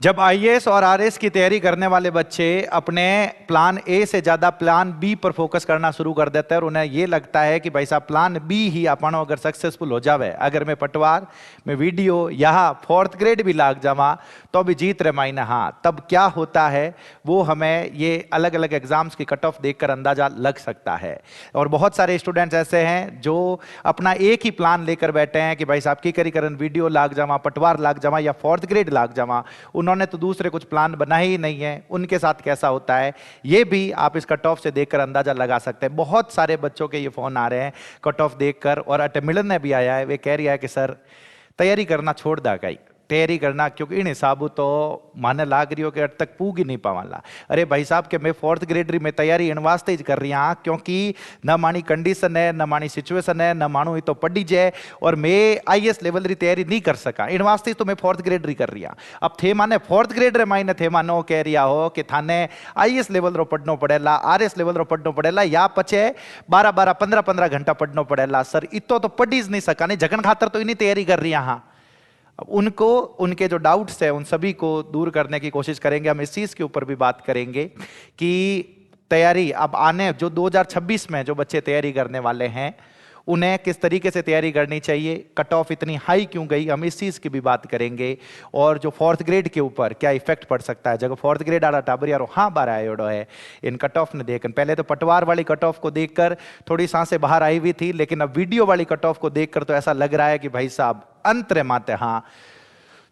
जब आईएएस और आरएस की तैयारी करने वाले बच्चे अपने प्लान ए से ज्यादा प्लान बी पर फोकस करना शुरू कर देते हैं और उन्हें यह लगता है कि भाई साहब प्लान बी ही अपन अगर सक्सेसफुल हो जावे, अगर मैं पटवार में वीडियो यहाँ 4th ग्रेड भी लाग जावा तो भी जीत रहे मायने। हाँ, तब क्या होता है वो हमें ये अलग अलग एग्जाम्स की कट ऑफ देखकर अंदाजा लग सकता है। और बहुत सारे स्टूडेंट्स ऐसे हैं जो अपना एक ही प्लान लेकर बैठे हैं कि भाई साहब की करीकरण वीडियो लाग जावा, पटवार लाग जावा या 4th ग्रेड लाग जावा, उन्होंने तो दूसरे कुछ प्लान बनाए ही नहीं है। उनके साथ कैसा होता है ये भी आप इस कट ऑफ से देखकर अंदाजा लगा सकते हैं। बहुत सारे बच्चों के ये फोन आ रहे हैं कट ऑफ देखकर, और अटमिलन ने भी आया है, वे कह रही है कि सर तैयारी करना छोड़ दा कई तैयारी करना, क्योंकि इन हिसाबों तो माने लाग रही हो कि अट तक पूग ही नहीं पावाला। अरे भाई साहब के मैं 4th ग्रेड में तैयारी इन वास्ते ही कर रही हाँ क्योंकि न मानी कंडीशन है, न मानी सिचुएशन है, न मानू तो पढ़ी जाए, और मैं आईएएस लेवल री तैयारी नहीं कर सका, इन वास्ते तो मैं 4th ग्रेड री कर रही हाँ। अब थे माने 4th ग्रेड रे मायने थे मानो कह रिया हो कि थाने आईएएस लेवल रो पढ़नो पड़ेला, आरएस लेवल रो पढ़नो पड़ेला, या पचे 12-12 15-15 घंटा पढ़नो पड़ेला। सर इतो तो पढ़ी ज नहीं सका, नहीं जगन खातर तो इन्हीं तैयारी कर रही हाँ। अब उनको उनके जो डाउट्स हैं उन सभी को दूर करने की कोशिश करेंगे। हम इस चीज के ऊपर भी बात करेंगे कि तैयारी अब आने जो 2026 में जो बच्चे तैयारी करने वाले हैं उन्हें किस तरीके से तैयारी करनी चाहिए, कट ऑफ इतनी हाई क्यों गई, हम इस चीज की भी बात करेंगे। और जो 4th ग्रेड के ऊपर क्या इफेक्ट पड़ सकता है, जब 4th ग्रेड आला टाबर यारो हाँ बार आयोडो है इन कट ऑफ ने देखकर। पहले तो पटवार वाली कट ऑफ को देखकर थोड़ी सांसें बाहर आई हुई थी, लेकिन अब वीडियो वाली कट ऑफ को देखकर तो ऐसा लग रहा है कि भाई साहब अंतरे माते हाँ।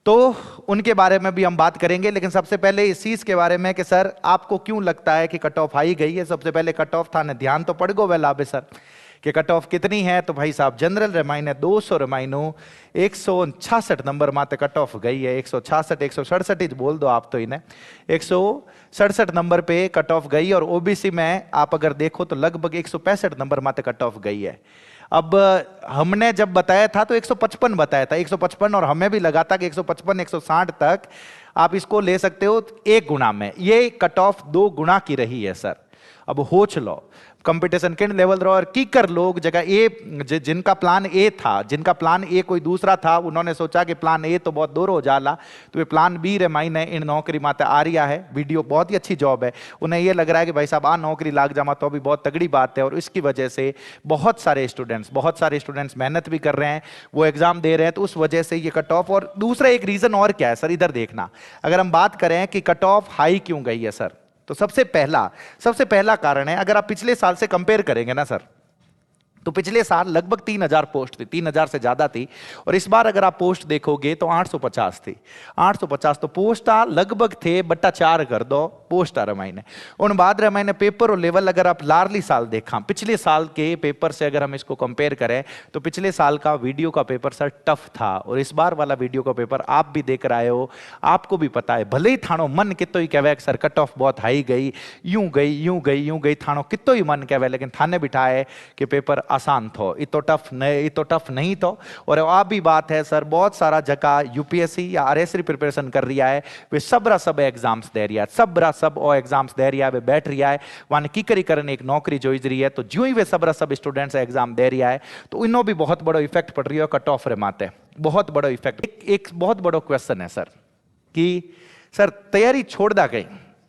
तो उनके बारे में भी हम बात करेंगे, लेकिन सबसे पहले इस चीज के बारे में कि सर आपको क्यों लगता है कि कट ऑफ हाई गई है। सबसे पहले कट ऑफ था ने ध्यान तो पड़ गो वे लाभे सर कि कट ऑफ कितनी है, तो भाई साहब जनरल रेमाइने 200 रेमाइनो 166 नंबर माते कट ऑफ गई है। 166 167 ही बोल दो आप तो इन्हें, 167 नंबर पे कट ऑफ गई। और ओबीसी में आप अगर देखो तो लगभग 165 नंबर माते कट ऑफ गई है। अब हमने जब बताया था तो 155 बताया था, 155, और हमें भी लगा था कि 155 160 तक आप इसको ले सकते हो एक गुना में। ये कट ऑफ 2 गुना की रही है सर। अब होच लो कंपटीशन किन लेवल रो और की कर लोग जगह ए जिनका प्लान ए था, जिनका प्लान ए कोई दूसरा था, उन्होंने सोचा कि प्लान ए तो बहुत दूर हो जाला तो ये प्लान बी रे मायने इन नौकरी माते आ रहा है। वीडियो बहुत ही अच्छी जॉब है, उन्हें ये लग रहा है कि भाई साहब आ नौकरी लाग जामा तो अभी बहुत तगड़ी बात है। और इसकी वजह से बहुत सारे स्टूडेंट्स मेहनत भी कर रहे हैं, वो एग्जाम दे रहे हैं, तो उस वजह से ये कट ऑफ। और दूसरा एक रीजन और क्या है सर, इधर देखना, अगर हम बात करें कि कट ऑफ हाई क्यों गई है सर, तो सबसे पहला कारण है, अगर आप पिछले साल से कंपेयर करेंगे ना सर, तो पिछले साल लगभग 3000 पोस्ट थी, 3000 से ज्यादा थी। और इस बार अगर आप पोस्ट देखोगे तो 850 थी, 850। तो पोस्टा लगभग थे बट्टा 4 कर दो पोस्टा रमाइने। उन बाद रमाइने पेपर और लेवल अगर आप लारली साल देखा, पिछले साल के पेपर से अगर हम इसको कंपेयर करें तो पिछले साल का वीडियो का पेपर सर टफ था, और इस बार वाला वीडियो का पेपर आप भी देख रहे हो, आपको भी पता है। भले ही थानो मन कितो ही कहवे सर कट ऑफ बहुत हाई गई, यूं गई, थानो कितो ही मन कहवे, लेकिन थाने बिठाए कि पेपर आसान थो, इतो टफ नहीं तो। और आ भी बात है सर, बहुत सारा जगह यूपीएससी या आरएस प्रिपरेशन कर रहा है, वे सब एग्जाम्स दे रहा है, सब एग्जाम्स दे रहा है, वे बैठ रहा है वन की करी करन एक नौकरी जो रही है। तो जो ही वे सब स्टूडेंट्स एग्जाम दे रहा है तो इनो भी बहुत बड़ा इफेक्ट पड़ रही है कट ऑफ रे माते, बहुत बड़ा इफेक्ट। एक बहुत बड़ा क्वेश्चन है सर कि सर तैयारी छोड़ दा गई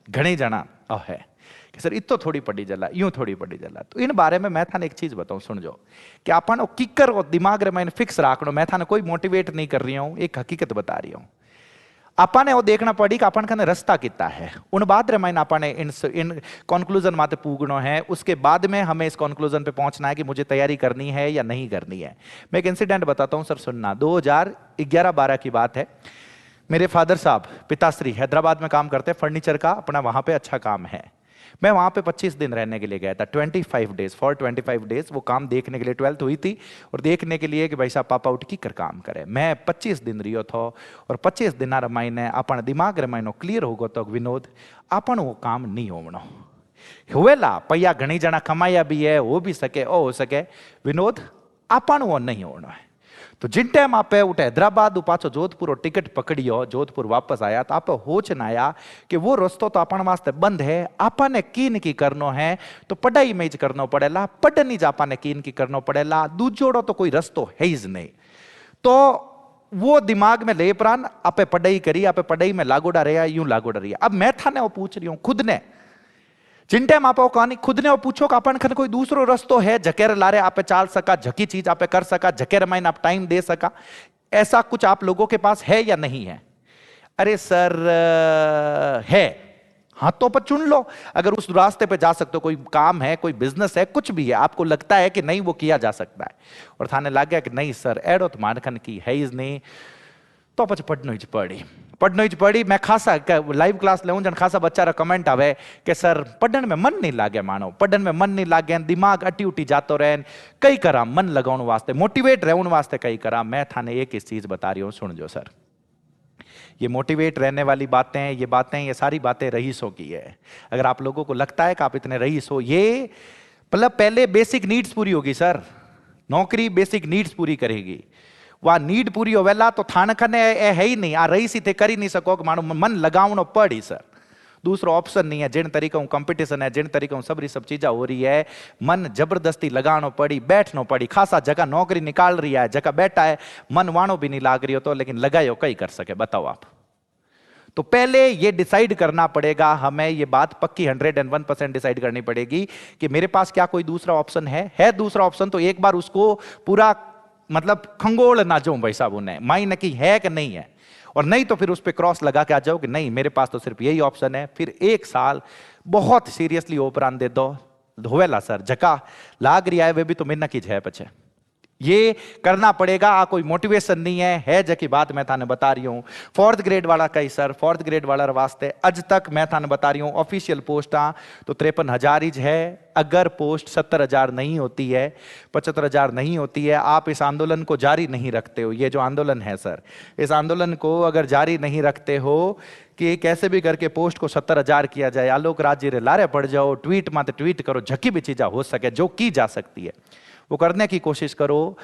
घने जना है कि सर इतो थोड़ी पड़ी जला, यूं थोड़ी पड़ी जला। तो इन बारे में मैं थाने एक चीज बताऊं, सुन जो कि अपन किकर और दिमाग रे मैंने फिक्स राखनो, मैं थाने कोई मोटिवेट नहीं कर रही हूं, एक हकीकत बता रही हूं। अपन ने वो देखना पड़ी कि अपन का रास्ता कितना है, उन बाद रे मैंने अपन इन कंक्लूजन माते पूगनो है, उसके बाद में हमें इस कंक्लूजन पे पहुंचना है कि मुझे तैयारी करनी है या नहीं करनी है। मैं एक इंसिडेंट बताता हूं सर, सुनना। 2011-12 की बात है। मेरे फादर साहब पिताश्री हैदराबाद में काम करते हैं, फर्नीचर का अपना वहां पे अच्छा काम है। मैं वहां पे 25 दिन रहने के लिए गया था, 25 डेज, फॉर 25 डेज वो काम देखने के लिए। 12th हुई थी और देखने के लिए कि भाई साहब पापा उठ की कर काम करे। मैं 25 दिन रियो था, और 25 दिन रमाइने अपन दिमाग रमाइनो क्लियर हो गो तो विनोद अपन वो काम नहीं होवनो हुएला, पैया घनी जना कमाया भी है, हो भी सके हो सके, विनोद अपन वो नहीं होना है। तो जिन टाइम आप उठे हैदराबाद पाछो जोधपुर टिकट पकड़ियो, जोधपुर वापस आया तो आप होच ना आया कि वो रस्तो तो अपन वास्ते बंद है, आपने कीन की करनो है तो पढ़ाई में ज करनो पड़ेला, पढ़नी ज आपने कीन की करनो पड़ेला, दूजोड़ो तो कोई रस्तो है ही नहीं। तो वो दिमाग में ले प्राण आपे पढ़ाई करी, आपे पढ़ाई में लागोड़ा रहा, यूं लागोड़ा रही। अब मैं थाने वो पूछ रही हूं खुद ने, जिन टाइम आप कहानी खुद ने वो पूछो कि अपन खन कोई दूसरो रस्तो है जकेर लारे आपे चाल सका, झकी चीज आपे कर सका, जकेर माइन आप टाइम दे सका, ऐसा कुछ आप लोगों के पास है या नहीं है? अरे सर है, हाँ तो पर चुन लो। अगर उस रास्ते पे जा सकते हो, कोई काम है, कोई बिजनेस है, कुछ भी है, आपको लगता है कि नहीं वो किया जा सकता है, और थाने लग गया कि नहीं सर एडो तो मानखन की है ही नहीं, तो पछ पढ़नो ही पढ़ी। मैं खासा लाइव क्लास लेऊं जन खासा बच्चा रा कमेंट आवे कि सर पढ़न में मन नहीं लागे, मानो पढ़न में मन नहीं लागे, दिमाग अटी उटी जातो रहे, कई करा मन लगाने वास्ते, मोटिवेट रहने वास्ते कई करा। मैं थाने एक इस चीज बता रही हूं, सुन जो सर, ये मोटिवेट रहने वाली बातें, ये सारी बातें रईसों की है। अगर आप लोगों को लगता है कि आप इतने रईस हो, ये मतलब पहले बेसिक नीड्स पूरी होगी सर, नौकरी बेसिक नीड्स पूरी करेगी, वह नीड पूरी होवेला तो थान खने है ही नहीं, आ रईस थे कर ही नहीं सको कि मानो मन लगावनो पड़ी सर, दूसरो ऑप्शन नहीं है। जिन तरीकों कंपटीशन है, जिन तरीकों सब चीजा हो रही है, मन जबरदस्ती लगानो पड़ी, बैठनो पड़ी, खासा जगह नौकरी निकाल रही है, जगह बैठा है, मन वाणो भी नहीं लाग रही हो तो, लेकिन लगायो कई कर सके बताओ आप। तो पहले ये डिसाइड करना पड़ेगा हमें, ये बात पक्की 101% डिसाइड करनी पड़ेगी कि मेरे पास क्या कोई दूसरा ऑप्शन है दूसरा ऑप्शन, तो एक बार उसको पूरा मतलब खंगोल ना जाऊं भाई साहब उन्हें माई न की है कि नहीं है, और नहीं तो फिर उस पर क्रॉस लगा के आ जाओ कि नहीं मेरे पास तो सिर्फ यही ऑप्शन है। फिर एक साल बहुत सीरियसली ओपरान दे दो, धोवेला सर जका लाग रही है वे भी तो मिन्न की है पचे, ये करना पड़ेगा। आ कोई मोटिवेशन नहीं है जकी बात मैं थाने बता रही हूं। 4th ग्रेड वाला कई सर, 4th ग्रेड वाला वास्ते अज तक मैं थाने बता रही हूं ऑफिशियल पोस्ट तो 53,000 ही है। अगर पोस्ट 70,000 नहीं होती है, 75,000 नहीं होती है, आप इस आंदोलन को जारी नहीं रखते हो, ये जो आंदोलन है सर, इस आंदोलन को अगर जारी नहीं रखते हो कि कैसे भी करके पोस्ट को 70,000 किया जाए, आलोक राज जी रे लारे पड़ जाओ, ट्वीट माते ट्वीट करो, झकी भी चीजा हो सके जो की जा सकती है वो करने की कोशिश करो,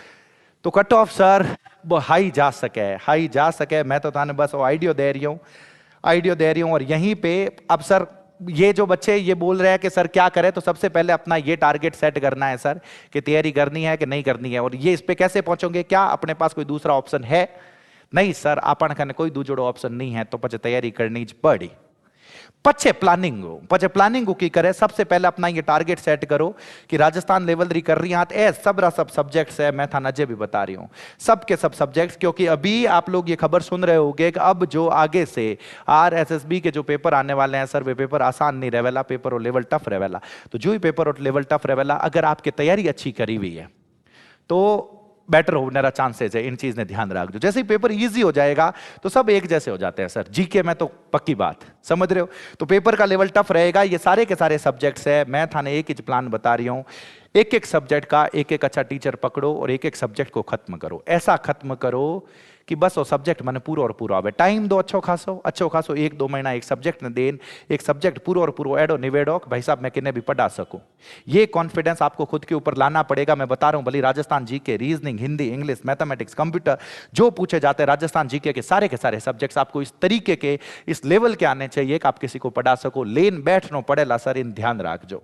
तो कट ऑफ सर वो हाई जा सके। मैं तो थाने बस वो आइडियो दे रही हूं। और यहीं पे अब सर ये जो बच्चे ये बोल रहे हैं कि सर क्या करें, तो सबसे पहले अपना ये टारगेट सेट करना है सर कि तैयारी करनी है कि नहीं करनी है, और ये इस पे कैसे पहुंचोगे, क्या अपने पास कोई दूसरा ऑप्शन है? नहीं सर अपन खाने कोई दूसरो ऑप्शन नहीं है, तो पचे तैयारी करनी पड़ी। पचे प्लानिंग की करे, सबसे पहले अपना ये टारगेट सेट करो कि राजस्थान लेवल री कर रही हाथ ए सब सब्जेक्ट्स है। मैं था नजे भी बता रही हूं सब के सब सब्जेक्ट्स, क्योंकि अभी आप लोग ये खबर सुन रहे होंगे कि अब जो आगे से RSSB के जो पेपर आने वाले हैं सर, वे पेपर आसान नहीं रहेला, पेपर और लेवल टफ रहेला। तो जो ही पेपर और लेवल टफ रहेला, अगर आपकी तैयारी अच्छी करी हुई है तो बेटर होने का चांसेस है। इन चीज ने ध्यान रख दो, जैसे ही पेपर इजी हो जाएगा तो सब एक जैसे हो जाते हैं सर। जीके में तो पक्की बात समझ रहे हो, तो पेपर का लेवल टफ रहेगा। ये सारे के सारे सब्जेक्ट्स है, मैं थाने एक ही प्लान बता रही हूं, एक एक सब्जेक्ट का एक एक अच्छा टीचर पकड़ो और एक एक सब्जेक्ट को खत्म करो। ऐसा खत्म करो कि बस वो सब्जेक्ट मैंने पूरा और पूरा आवे। टाइम दो अच्छो खासो 1-2 महीना एक सब्जेक्ट ने देन, एक सब्जेक्ट पूरा और पूरा एडो निवेडो भाई साहब मैं किन्ने भी पढ़ा सकूं। ये कॉन्फिडेंस आपको खुद के ऊपर लाना पड़ेगा। मैं बता रहा हूं, भली Rajasthan GK, reasoning, Hindi, English, mathematics, computer जो पूछे जाते हैं, राजस्थान जीके के सारे सब्जेक्ट्स आपको इस तरीके के इस लेवल के आने चाहिए कि आप किसी को पढ़ा सको। लेन बैठनो पड़ेला सर, इन ध्यान रखो।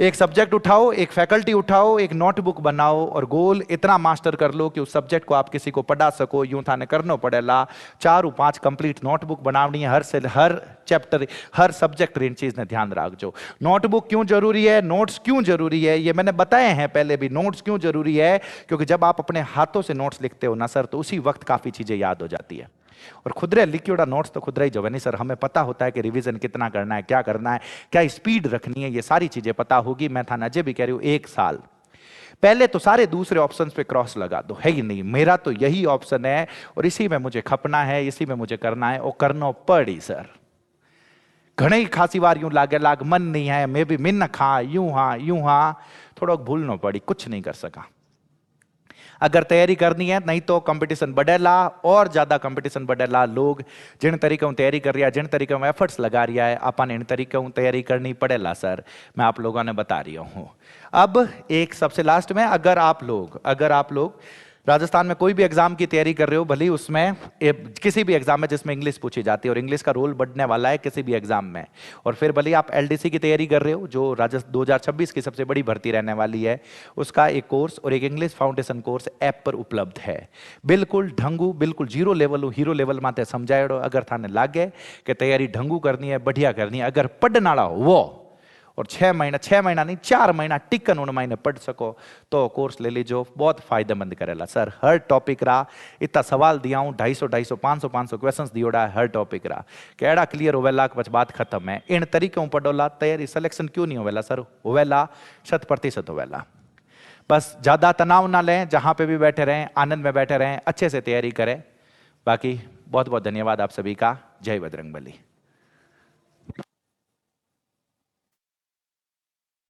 एक सब्जेक्ट उठाओ, एक फैकल्टी उठाओ, एक नोटबुक बनाओ और गोल इतना मास्टर कर लो कि उस सब्जेक्ट को आप किसी को पढ़ा सको। यूं थाने करना पड़ेला 4-5 कंप्लीट नोटबुक बनावनी है, हर चैप्टर हर सब्जेक्ट। इन चीज ने ध्यान रखो। नोटबुक क्यों जरूरी है, नोट्स क्यों जरूरी है, ये मैंने बताए हैं पहले भी। नोट्स क्यों जरूरी है, क्योंकि जब आप अपने हाथों से नोट्स लिखते हो ना सर, तो उसी वक्त काफी चीजें याद हो जाती है। और खुदरे लिखियोड़ा नोट्स तो खुदरा ही जो है नहीं सर, हमें पता होता है कि रिवीजन कितना करना है, क्या करना है, क्या स्पीड रखनी है, ये सारी चीजें पता होगी। मैं था नजे भी कह रही हूं, 1 साल पहले तो सारे दूसरे ऑप्शंस पे क्रॉस लगा दो। है ही नहीं, मेरा तो यही ऑप्शन है और इसी में मुझे खपना है, इसी में मुझे करना है और करना पड़ी सर। घणे खासी बार यूं लाग मन नहीं है, मैं भी मिन खा यूं हाँ थोड़ा भूलना पड़ी, कुछ नहीं कर सका। अगर तैयारी करनी है, नहीं तो कंपटीशन बढ़ेला और ज्यादा कंपटीशन बढ़ेला। लोग जिन तरीकों तैयारी कर रहा है, जिन तरीकों में एफर्ट्स लगा रहा है, अपन इन तरीकों तैयारी करनी पड़ेला सर। मैं आप लोगों ने बता रही हूं। अब एक सबसे लास्ट में, अगर आप लोग राजस्थान में कोई भी एग्जाम की तैयारी कर रहे हो, भले ही उसमें किसी भी एग्जाम में जिसमें इंग्लिश पूछी जाती है, और इंग्लिश का रोल बढ़ने वाला है किसी भी एग्जाम में, और फिर भले ही आप एलडीसी की तैयारी कर रहे हो जो राजस्थान 2026 की सबसे बड़ी भर्ती रहने वाली है, उसका एक कोर्स और एक इंग्लिश फाउंडेशन कोर्स ऐप पर उपलब्ध है। बिल्कुल ढंगू, बिल्कुल जीरो लेवल हीरो लेवल माते समझाएड़ो। अगर थाने लागे कि तैयारी ढंगू करनी है, बढ़िया करनी है, अगर पढ़नाड़ा हो वो, और 6 महीना नहीं 4 महीना टिकन उन महीने पढ़ सको तो कोर्स ले लीजो, बहुत फायदेमंद करेला। सर हर टॉपिक रहा इतना सवाल दिया हूं, 250 500 क्वेश्चंस दियोड़ा है हर टॉपिक रहा, केड़ा क्लियर होवेला कुछ बात खत्म है। इन तरीके हूं पढ़ोला तैयारी सिलेक्शन क्यों नहीं होवेला सर, होवेला 100% होवेला। बस ज्यादा तनाव ना लें, जहां पे भी बैठे रहें आनंद में बैठे रहें, अच्छे से तैयारी करें। बाकी बहुत बहुत धन्यवाद आप सभी का। जय बजरंगबली।